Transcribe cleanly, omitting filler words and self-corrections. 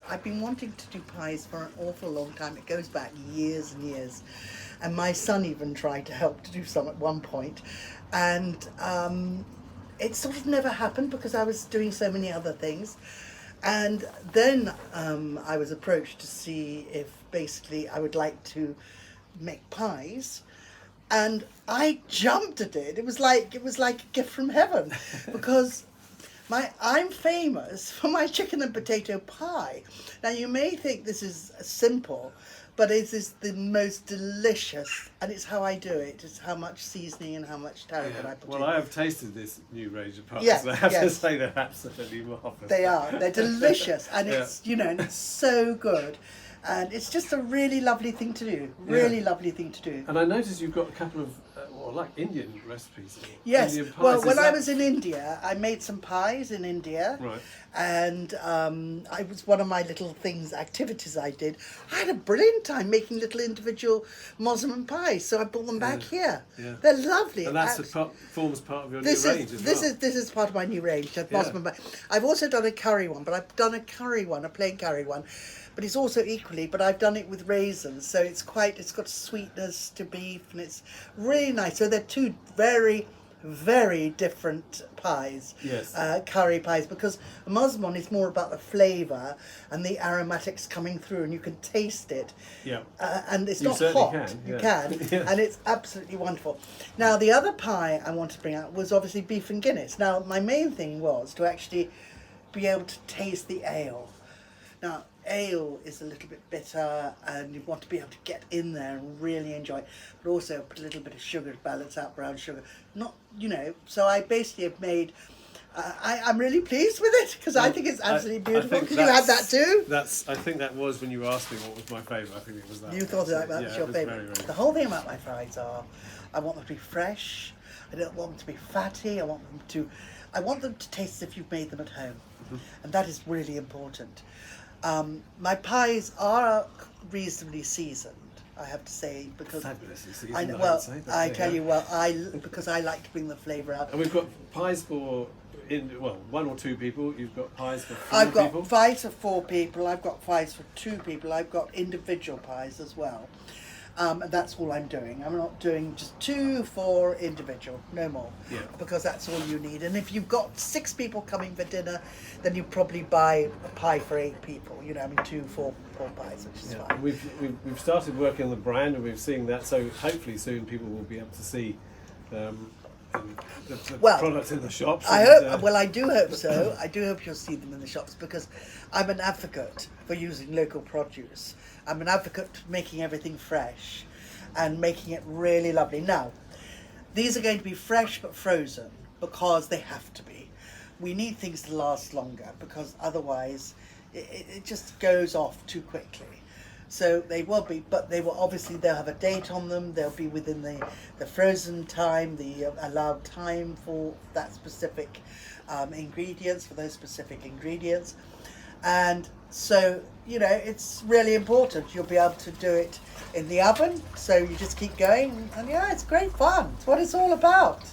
I've been wanting to do pies for an awful long time. It goes back years and years. And my son even tried to help to do some at one point. And it sort of never happened because I was doing so many other things. And then I was approached to see if basically I would like to make pies. And I jumped at it. It was like a gift from heaven because I'm famous for my chicken and potato pie. Now you may think this is simple, but it is the most delicious, and it's how I do it. It's how much seasoning and how much tarragon I put in. Well, I have tasted this new range of pies, Yes, and I have to yes. say they're absolutely marvellous. They are. They're delicious, and it's and it's so good, and it's just a really lovely thing to do. Really lovely thing to do. And I noticed you've got a couple of like Indian recipes. Yes. Indian pies. Well, when I was in India, I made some pies in India. Right. And I was one of my little activities I did. I had a brilliant time making little individual mosman pies, so I brought them back here. Yeah. They're lovely. And that's forms part of your new range as this well. This is part of my new range, mosman pie. I've also done a curry one, but I've done a plain curry one. But it's also equally, but I've done it with raisins, so it's got sweetness to beef, and it's really nice. So they're two very, very different pies, Yes. Curry pies, because a mosman is more about the flavour and the aromatics coming through, and you can taste it. Yeah. And it's You not certainly hot. can, You yeah. can, Yeah. and it's absolutely wonderful. Now, the other pie I wanted to bring out was obviously beef and Guinness. Now, my main thing was to actually be able to taste the ale. Now, ale is a little bit bitter, and you want to be able to get in there and really enjoy it, but also put a little bit of sugar to balance out brown sugar. So I basically have made. I'm really pleased with it because I think it's absolutely beautiful. Because you had that too. I think that was when you asked me what was my favourite. I think it was that. You thought that was your it favourite. very, very The whole thing about my fries are, I want them to be fresh. I don't want them to be fatty. I want them to taste as if you've made them at home, and that is really important. My pies are reasonably seasoned, I have to say, because fabulously seasoned. I know, because I like to bring the flavour out. And we've got pies for one or two people. You've got pies for 4 I've got people. pies for 4 people. I've got pies for 2 people. I've got individual pies as well. And that's all I'm doing. I'm not doing just 2 for individual, no more. Yeah. Because that's all you need. And if you've got 6 people coming for dinner, then you probably buy a pie for 8 people. 2, 4 pies, which is fine. We've started working on the brand, and we're seeing that. So hopefully soon people will be able to see the products in the shops. I do hope so. I do hope you'll see them in the shops, because I'm an advocate for using local produce. I'm an advocate for making everything fresh and making it really lovely. Now, these are going to be fresh but frozen because they have to be. We need things to last longer, because otherwise it just goes off too quickly. So they will be, but they'll have a date on them. They'll be within the frozen time, the allowed time for that specific ingredients, for those specific ingredients. And so, it's really important. You'll be able to do it in the oven. So you just keep going, and it's great fun. It's what it's all about.